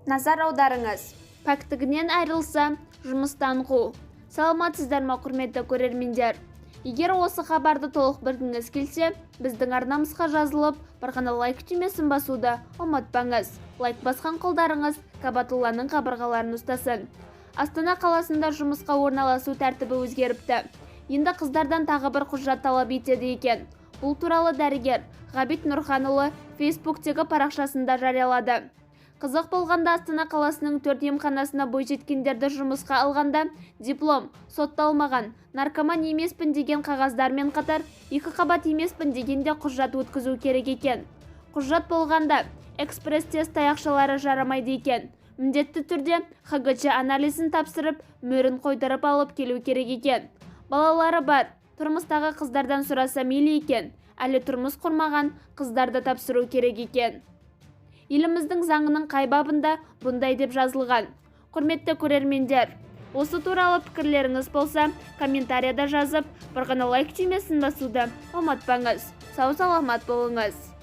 Назар аударыңыз. Пәктігінен айрылса, жұмыстан қу. Саламатсыздар ма, құрметті көрермендер? Егер осы хабарды толық білгіңіз келсе, біздің арнамызға жазылып, бір ғана лайк түймесін басуды ұмытпаңыз. Лайк басқан қолдарыңыз Кабатулланың қабырғаларын ұстасын. Астана қаласында жұмысқа орналасу тәртібі өзгеріпті. Енді қыздардан тағы бір құжат талап етеді екен. Бұл туралы дәрігер Ғабит Нұрханұлы Фейсбуктегі парақшасында жариялады. Қызық болғанда Астана қаласының 4 емханасына бойжеткендерді жұмысқа алғанда диплом, сотталмаған, наркоман емеспін деген қағаздармен қатар 2 қабат емеспін дегенде құжат өткізу керек екен. Құжат болғанда экспресс-тест таяқшалары жарамайды екен. Міндетті түрде ХГЧ анализін тапсырып, мөрін қойдырып алып келу керек екен. Балалары бар, тұрмыстағы қыздардан сұраса мейлі екен. Әлі тұрмыс құрмаған қыздарды тапсыру керек екен. Еліміздің заңының қай бабында бұндай деп жазылған? Құрметті көрермендер, осы туралы пікірлеріңіз болса, комментарияда жазып, бір ғана лайк түймесін басуды ұмытпаңыз. Сау саламат болыңыз.